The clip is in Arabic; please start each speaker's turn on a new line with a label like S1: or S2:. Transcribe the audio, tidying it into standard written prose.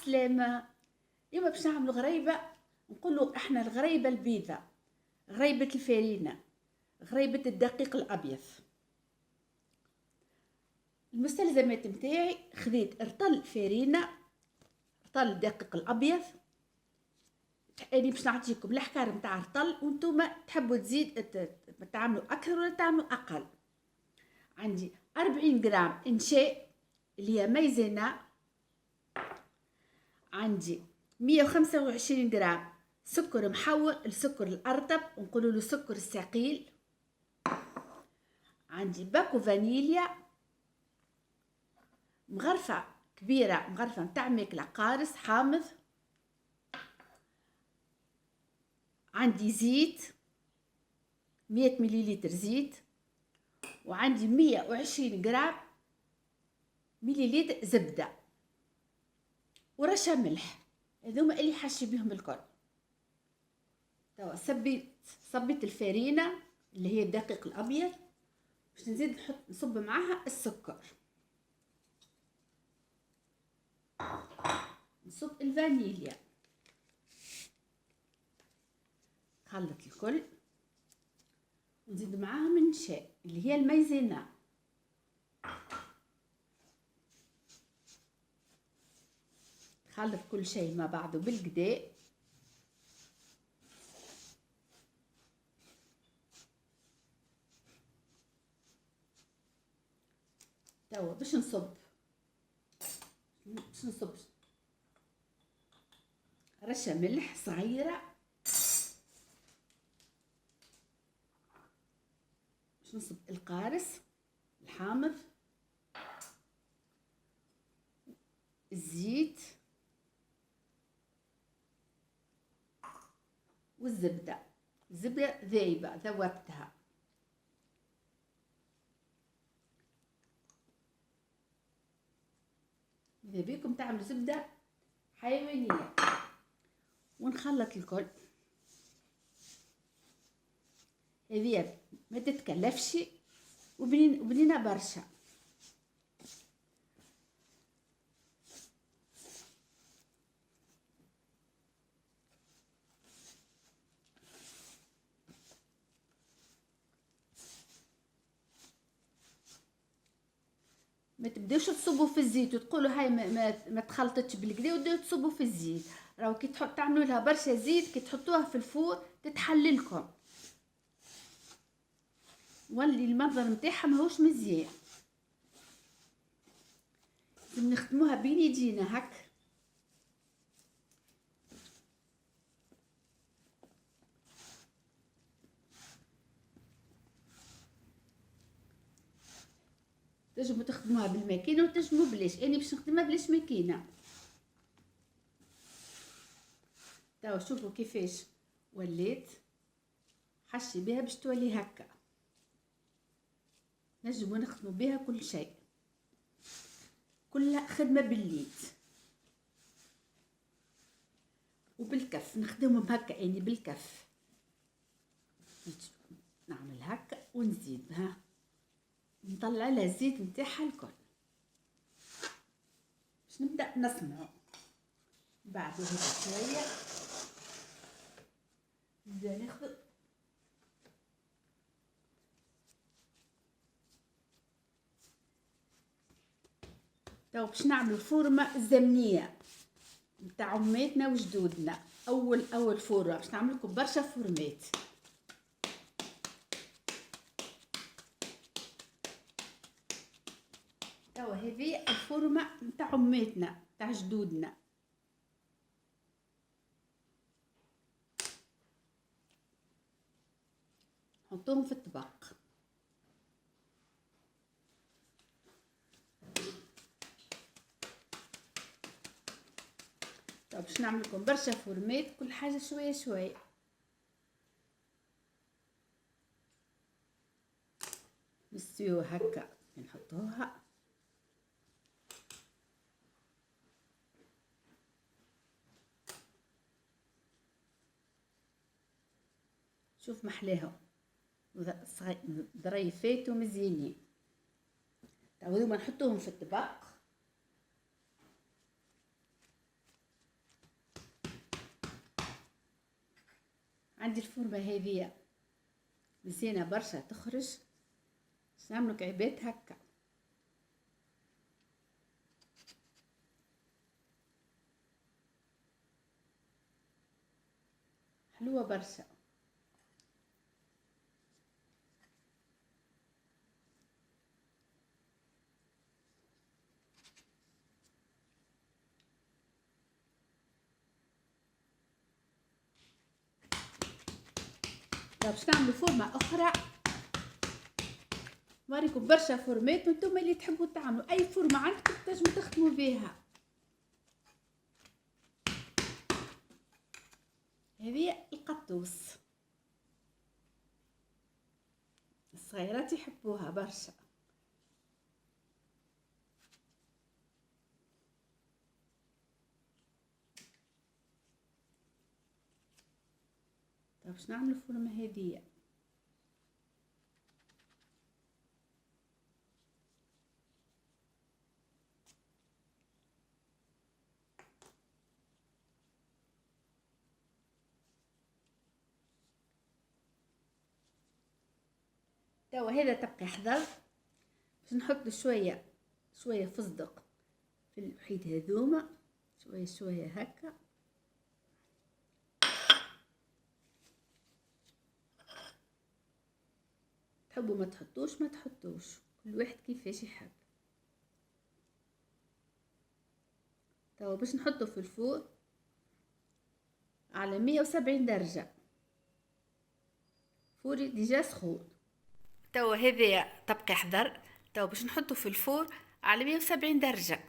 S1: السلامة. اليوم باش نعملوا غريبة، نقولوا احنا الغريبة البيضة، غريبة الفرينة، غريبة الدقيق الأبيض. المستلزمات متاعي: خذيت رطل فرينة، رطل دقيق الأبيض. أنا باش نعطيكم الأحكار متاع الرطل وانتم تحبوا تعملوا أكثر ولا تعملوا أقل. عندي 40 جرام إنشاء اللي هي مايزينا. عندي 125 جرام سكر محور، السكر الأرطب ونقولوا له سكر الثقيل. عندي باكو فانيليا، مغرفة كبيرة، مغرفة متاع ماكلة قارص حامض. عندي زيت 100 مليلتر زيت، وعندي 120 جرام مليلتر زبدة ورشة ملح. هذوما اللي حشي بيهم الكل. توا صبيت الفرينة اللي هي الدقيق الأبيض، باش نزيد نصب معاها السكر، نصب الفانيليا، نخلط الكل ونزيد معاهم النشاء اللي هي المايزينا. نخلط كل شيء مع بعضه بالكدا. توا باش نصب رشة ملح صغيرة، باش نصب القارص الحامض، الزيت والزبدة. الزبدة ذايبة ذوبتها. إذا بيكم تعملوا زبدة حيوانية. ونخلط الكل. هذه ما تتكلفش وبنينة برشا. ما تبداوش تصبوا في الزيت وتقولوا هاي ما تخلطتش بالكدا وتبداو تصبوا في الزيت. راهو كي تعملوا لها برشا زيت، كي تحطوها في الفور تتحللكم، واللي المنظر نتاعها ماهوش مزيان. لازم نخدموها بين يدينا هك. تنجموا تخدموها بالماكينه وتنجموا بلاش، انا باش نخدمها بلاش ماكينه. توا شوفوا كيفاش ولات، حشي بها باش تولي هكا. نجموا نخدموا بها كل شيء، كلها خدمه باليد وبالكف. نخدمهم هكا يعني بالكف، نعمل هكا ونزيد ها، نطلع لها الزيت نتاعها الكل باش نبدا نصنعه. بعد هيك شويه نبدا ناخذ تو باش نعملوا فورمه زمنيه نتاع اماتنا وجدودنا. اول فورمه باش نعمل لكم برشا فورمات. توا هذه الفورمه نتاع اماتنا نتاع جدودنا. نحطوهم في الطبق. طب باش نعمل لكم برشا فورمات، كل حاجه شويه شويه. نستويو هكا نحطوها. شوف محلاهم ظريفات ومزيانين. هذوما نحطوهم في الطبق. عندي الفورمة هذيا مزيانة برشا تخرج، باش نعملو كعبات هكا. حلوة برشا. باش نعملو فورمة أخرى، نوريكم برشا فورمات وانتم اللي تحبوا تعملوا أي فورمة عندكم تنجموا تخدموا بيها. هذه القطوس، الصغيرات يحبوها برشا. باش نعملو الفورمة هذيا. توا هذا تبقى حذر، باش نحط شوية فستق في الوحيد هذوما، شوية هكا. تحبوا ما تحطوش ما تحطوش، كل واحد كيفاش يحب. توا باش نحطه في الفور على 170 درجة، فوري ديجا سخون. توا هذايا تبقى حذر، توا باش نحطه في الفور على 170 درجة.